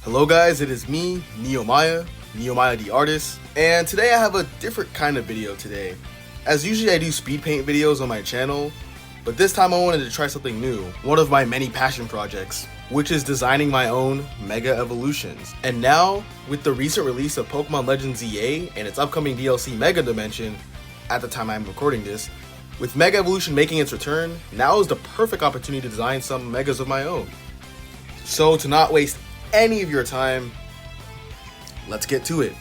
Hello guys, it is me, Nehemiah the artist, and today I have a different kind of video today. As usually I do speed paint videos on my channel, but this time I wanted to try something new, one of my many passion projects, which is designing my own Mega Evolutions. And now, with the recent release of Pokemon Legends EA and its upcoming DLC Mega Dimension, at the time I'm recording this, with Mega Evolution making its return, now is the perfect opportunity to design some Megas of my own. So to not waste any of your time, let's get to it.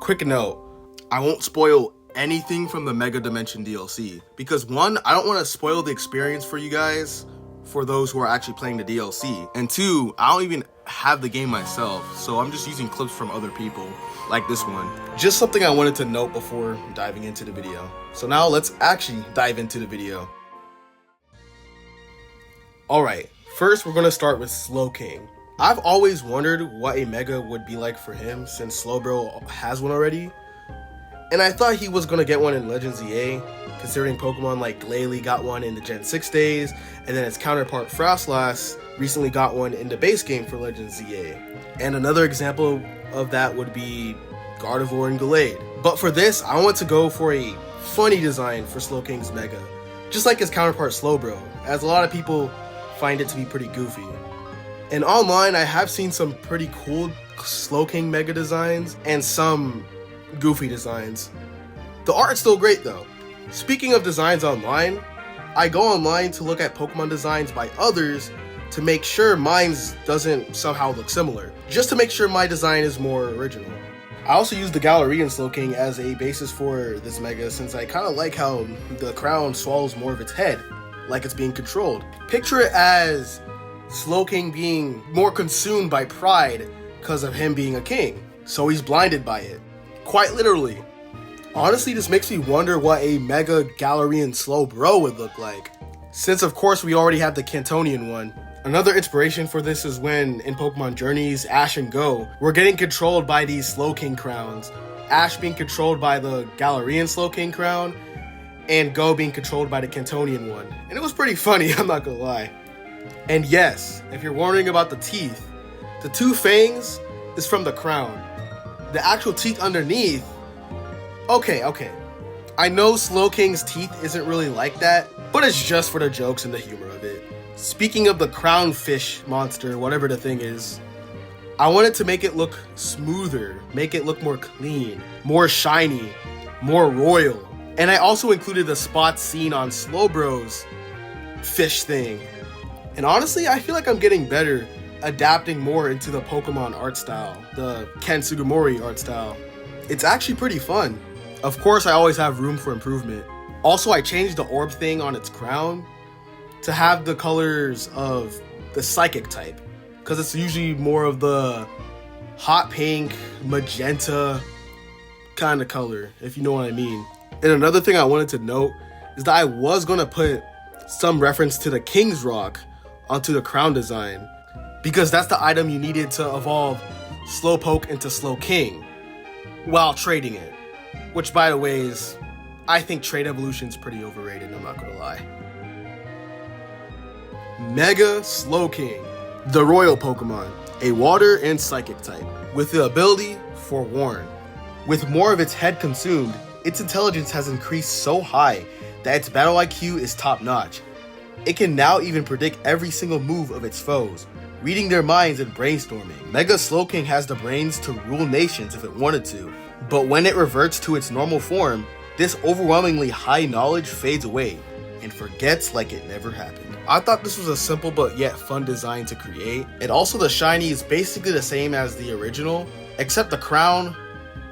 Quick note, I won't spoil anything from the Mega Dimension DLC because one, I don't want to spoil the experience for you guys, for those who are actually playing the DLC, and two, I don't even have the game myself, so I'm just using clips from other people, like this one. Just something I wanted to note before diving into the video. So now let's actually dive into the video. Alright, first we're going to start with Slowking. I've always wondered what a Mega would be like for him since Slowbro has one already. And I thought he was going to get one in Legends EA, considering Pokemon like Glalie got one in the Gen 6 days, and then its counterpart Frostlass recently got one in the base game for Legends EA. And another example of that would be Gardevoir and Gallade. But for this, I want to go for a funny design for Slowking's Mega, just like his counterpart Slowbro, as a lot of people find it to be pretty goofy. And online, I have seen some pretty cool Slowking Mega designs and some goofy designs. The art's still great though. Speaking of designs online, I go online to look at Pokemon designs by others to make sure mine doesn't somehow look similar, just to make sure my design is more original. I also use the Galarian Slowking as a basis for this Mega since I kind of like how the crown swallows more of its head, like it's being controlled. Picture it as Slowking being more consumed by pride because of him being a king, so he's blinded by it. Quite literally. Honestly, this makes me wonder what a Mega Galarian Slowbro would look like, since of course we already have the Cantonian one. Another inspiration for this is when, in Pokemon Journeys, Ash and Go were getting controlled by these Slowking crowns. Ash being controlled by the Galarian Slowking crown, and Go being controlled by the Cantonian one. And it was pretty funny, I'm not gonna lie. And yes, if you're wondering about the teeth, the two fangs is from the crown. The actual teeth underneath, okay. I know Slowking's teeth isn't really like that, but it's just for the jokes and the humor of it. Speaking of the crown fish monster, whatever the thing is, I wanted to make it look smoother, make it look more clean, more shiny, more royal. And I also included the spots seen on Slowbro's fish thing. And honestly, I feel like I'm getting better adapting more into the Pokemon art style, the Ken Sugimori art style. It's actually pretty fun. Of course, I always have room for improvement. Also, I changed the orb thing on its crown to have the colors of the psychic type, because it's usually more of the hot pink, magenta kind of color, if you know what I mean. And another thing I wanted to note is that I was going to put some reference to the King's Rock onto the crown design, because that's the item you needed to evolve Slowpoke into Slowking while trading it. Which, by the way, is, I think trade evolution's pretty overrated, I'm not gonna lie. Mega Slowking, the royal Pokemon, a water and psychic type, with the ability Forewarn. With more of its head consumed, its intelligence has increased so high that its battle IQ is top notch. It can now even predict every single move of its foes, reading their minds and brainstorming. Mega Slowking has the brains to rule nations if it wanted to, but when it reverts to its normal form, this overwhelmingly high knowledge fades away and forgets like it never happened. I thought this was a simple but yet fun design to create, and also the shiny is basically the same as the original, except the crown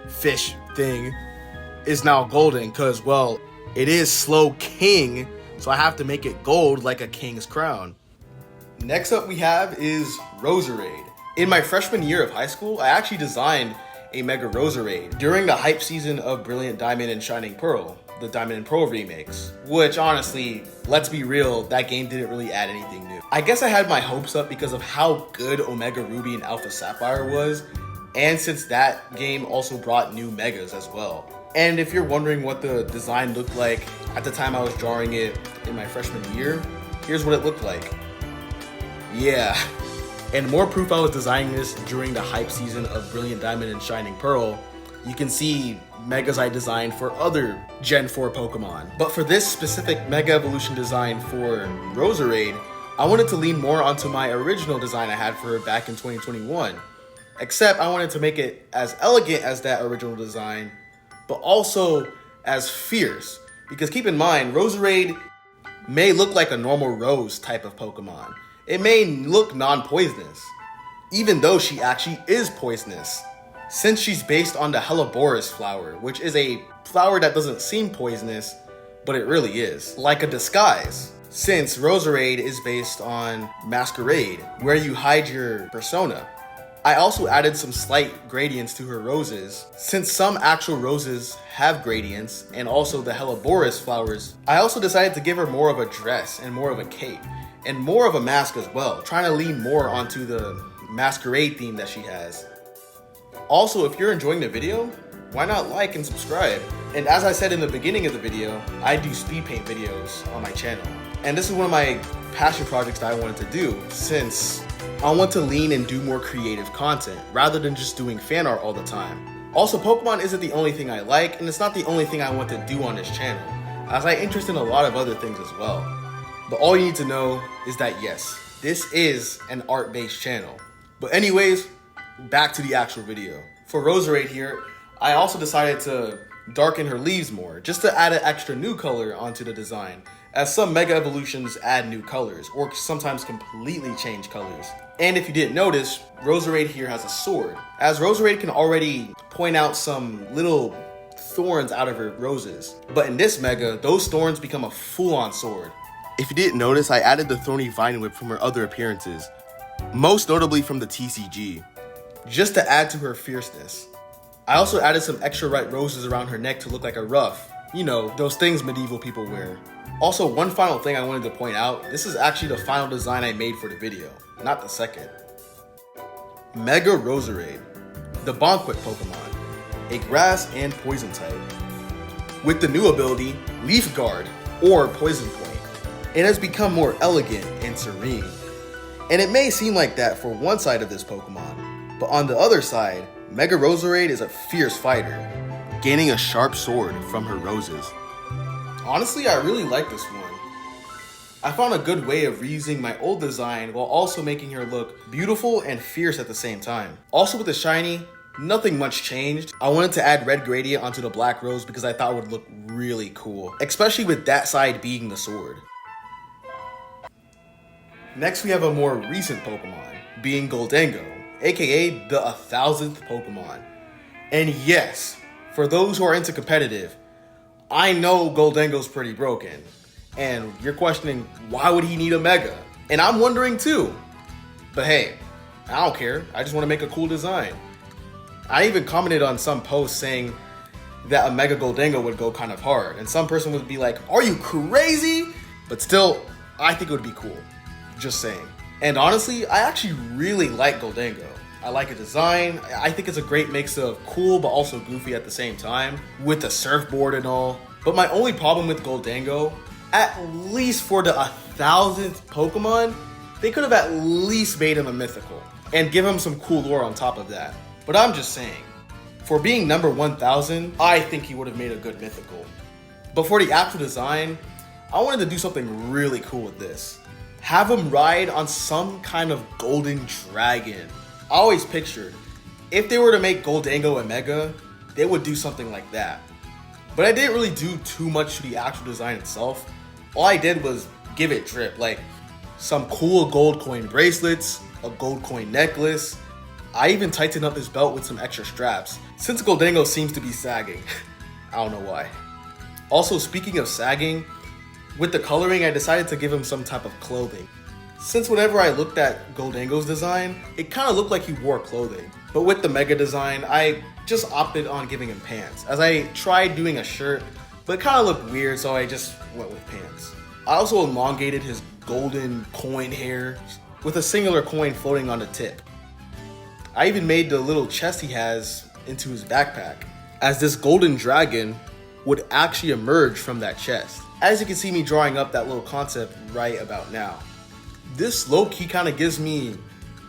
fish thing is now golden because, well, it is Slowking, so I have to make it gold like a king's crown. Next up we have is Roserade. In my freshman year of high school, I actually designed a Mega Roserade during the hype season of Brilliant Diamond and Shining Pearl, the Diamond and Pearl remakes, which honestly, let's be real, that game didn't really add anything new. I guess I had my hopes up because of how good Omega Ruby and Alpha Sapphire was, and since that game also brought new Megas as well. And if you're wondering what the design looked like at the time I was drawing it in my freshman year, here's what it looked like. Yeah, And more proof I was designing this during the hype season of Brilliant Diamond and Shining Pearl. You can see Megas I designed for other Gen 4 Pokemon. But for this specific Mega Evolution design for Roserade, I wanted to lean more onto my original design I had for her back in 2021. Except I wanted to make it as elegant as that original design, but also as fierce. Because keep in mind, Roserade may look like a normal rose type of Pokemon. It may look non-poisonous, even though she actually is poisonous, since she's based on the Helleborus flower, which is a flower that doesn't seem poisonous, but it really is, like a disguise. Since Roserade is based on Masquerade, where you hide your persona. I also added some slight gradients to her roses, since some actual roses have gradients, and also the Helleborus flowers. I also decided to give her more of a dress and more of a cape, and more of a mask as well, trying to lean more onto the Masquerade theme that she has. Also, if you're enjoying the video, why not like and subscribe? And as I said in the beginning of the video, I do speed paint videos on my channel. And this is one of my passion projects that I wanted to do, since I want to lean and do more creative content rather than just doing fan art all the time. Also, Pokemon isn't the only thing I like, and it's not the only thing I want to do on this channel, as I interest in a lot of other things as well. But all you need to know is that yes, this is an art-based channel. But anyways, back to the actual video. For Roserade here, I also decided to darken her leaves more, just to add an extra new color onto the design, as some Mega Evolutions add new colors, or sometimes completely change colors. And if you didn't notice, Roserade here has a sword, as Roserade can already point out some little thorns out of her roses. But in this Mega, those thorns become a full-on sword. If you didn't notice, I added the thorny vine whip from her other appearances, most notably from the TCG, just to add to her fierceness. I also added some extra white roses around her neck to look like a ruff. You know, those things medieval people wear. Also, one final thing I wanted to point out, this is actually the final design I made for the video, not the second. Mega Roserade, the Banquet Pokemon, a grass and poison type. With the new ability, Leaf Guard, or Poison Point, it has become more elegant and serene. And it may seem like that for one side of this Pokemon, but on the other side, Mega Roserade is a fierce fighter, gaining a sharp sword from her roses. Honestly, I really like this one. I found a good way of reusing my old design while also making her look beautiful and fierce at the same time. Also with the shiny, nothing much changed. I wanted to add red gradient onto the black rose because I thought it would look really cool, especially with that side being the sword. Next we have a more recent Pokemon, being Gholdengo, aka the 1000th Pokemon. And yes, for those who are into competitive, I know Gholdengo's pretty broken. And you're questioning, why would he need a Mega? And I'm wondering too. But hey, I don't care, I just want to make a cool design. I even commented on some posts saying that a Mega Gholdengo would go kind of hard. And some person would be like, are you crazy? But still, I think it would be cool. Just saying. And honestly, I actually really like Gholdengo. I like the design. I think it's a great mix of cool but also goofy at the same time, with the surfboard and all. But my only problem with Gholdengo, at least for the 1000th Pokemon, they could have at least made him a mythical and give him some cool lore on top of that. But I'm just saying, for being number 1000, I think he would have made a good mythical. But for the actual design, I wanted to do something really cool with this. Have him ride on some kind of golden dragon. I always pictured, if they were to make Gholdengo a Mega, they would do something like that. But I didn't really do too much to the actual design itself. All I did was give it drip, like some cool gold coin bracelets, a gold coin necklace. I even tightened up his belt with some extra straps, since Gholdengo seems to be sagging. I don't know why. Also, speaking of sagging, with the coloring, I decided to give him some type of clothing. Since whenever I looked at Gholdengo's design, it kind of looked like he wore clothing. But with the Mega design, I just opted on giving him pants, as I tried doing a shirt, but it kind of looked weird, so I just went with pants. I also elongated his golden coin hair with a singular coin floating on the tip. I even made the little chest he has into his backpack, as this golden dragon would actually emerge from that chest. As you can see me drawing up that little concept right about now. This low-key kind of gives me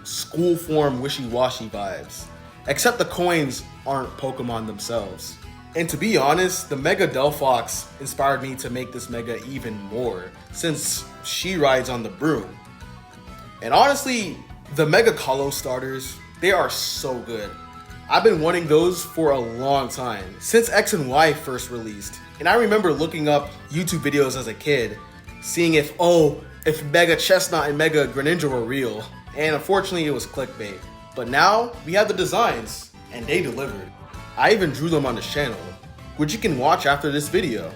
school form wishy-washy vibes. Except the coins aren't Pokemon themselves. And to be honest, the Mega Delphox inspired me to make this Mega even more, since she rides on the broom. And honestly, the Mega Kalos starters, they are so good. I've been wanting those for a long time, since X and Y first released. And I remember looking up YouTube videos as a kid, seeing if Mega Chestnut and Mega Greninja were real. And unfortunately it was clickbait. But now, we have the designs, and they delivered. I even drew them on this channel, which you can watch after this video.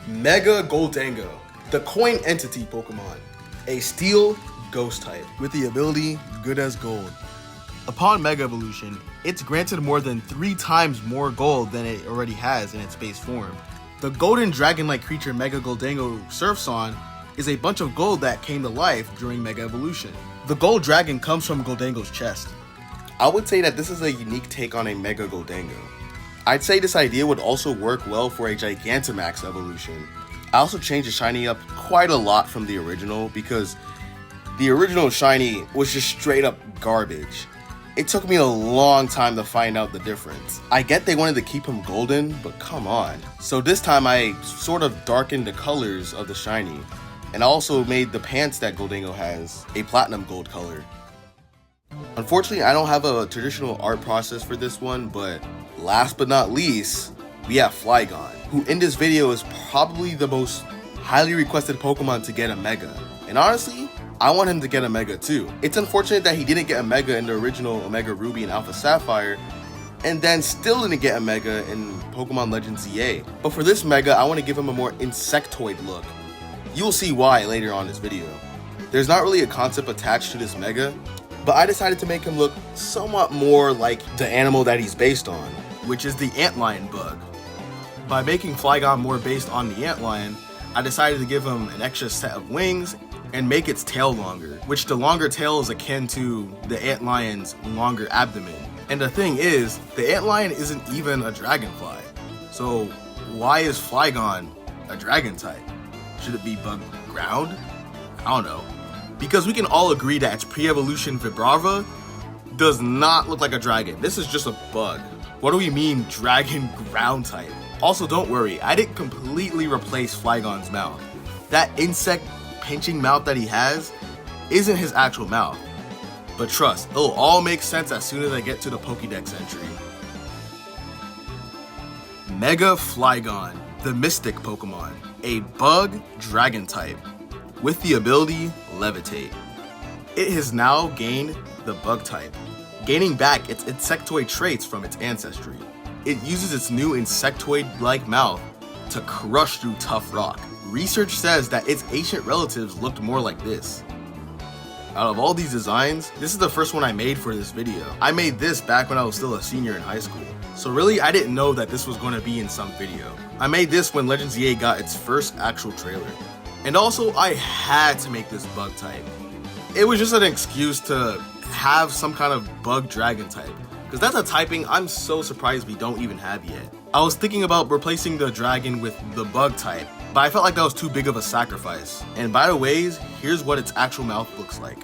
Mega Gholdengo, the coin entity Pokemon. A steel ghost type with the ability Good as Gold. Upon Mega Evolution, it's granted more than 3 times more gold than it already has in its base form. The golden dragon-like creature Mega Gholdengo surfs on is a bunch of gold that came to life during Mega Evolution. The gold dragon comes from Gholdengo's chest. I would say that this is a unique take on a Mega Gholdengo. I'd say this idea would also work well for a Gigantamax evolution. I also changed the shiny up quite a lot from the original because the original shiny was just straight up garbage. It took me a long time to find out the difference. I get they wanted to keep him golden, but come on. So this time I sort of darkened the colors of the shiny, and I also made the pants that Gholdengo has a platinum gold color. Unfortunately, I don't have a traditional art process for this one, but last but not least, we have Flygon, who in this video is probably the most highly requested Pokemon to get a Mega. And honestly, I want him to get a Mega too. It's unfortunate that he didn't get a Mega in the original Omega Ruby and Alpha Sapphire, and then still didn't get a Mega in Pokemon Legends ZA. But for this Mega, I want to give him a more insectoid look. You'll see why later on in this video. There's not really a concept attached to this Mega, but I decided to make him look somewhat more like the animal that he's based on, which is the antlion bug. By making Flygon more based on the antlion, I decided to give him an extra set of wings and make its tail longer, which the longer tail is akin to the antlion's longer abdomen. And the thing is, the antlion isn't even a dragonfly. So why is Flygon a dragon type? Should it be bug ground? I don't know. Because we can all agree that its pre-evolution Vibrava does not look like a dragon. This is just a bug. What do we mean dragon ground type? Also, don't worry, I didn't completely replace Flygon's mouth. That insect pinching mouth that he has isn't his actual mouth. But trust, it'll all make sense as soon as I get to the Pokédex entry. Mega Flygon, the Mystic Pokemon, a bug dragon type with the ability Levitate. It has now gained the bug type, gaining back its insectoid traits from its ancestry. It uses its new insectoid-like mouth to crush through tough rock. Research says that its ancient relatives looked more like this. Out of all these designs, this is the first one I made for this video. I made this back when I was still a senior in high school. So really, I didn't know that this was going to be in some video. I made this when Legends ZA got its first actual trailer. And also, I had to make this bug type. It was just an excuse to have some kind of bug dragon type, because that's a typing I'm so surprised we don't even have yet. I was thinking about replacing the dragon with the bug type, but I felt like that was too big of a sacrifice. And by the ways, here's what its actual mouth looks like.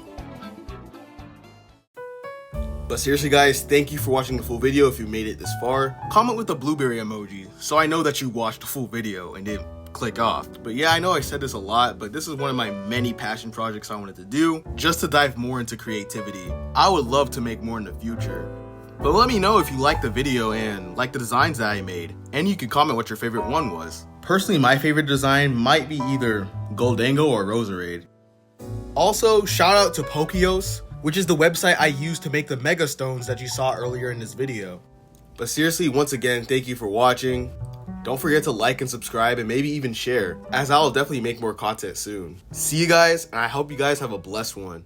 But seriously guys, thank you for watching the full video. If you made it this far, comment with the blueberry emoji so I know that you watched the full video and didn't click off. But yeah, I know I said this a lot, but this is one of my many passion projects I wanted to do, just to dive more into creativity. I would love to make more in the future. But let me know if you liked the video and like the designs that I made, and you can comment what your favorite one was. Personally, my favorite design might be either Gholdengo or Roserade. Also, shout out to Pokeos, which is the website I used to make the Mega Stones that you saw earlier in this video. But seriously, once again, thank you for watching. Don't forget to like and subscribe and maybe even share, as I'll definitely make more content soon. See you guys, and I hope you guys have a blessed one.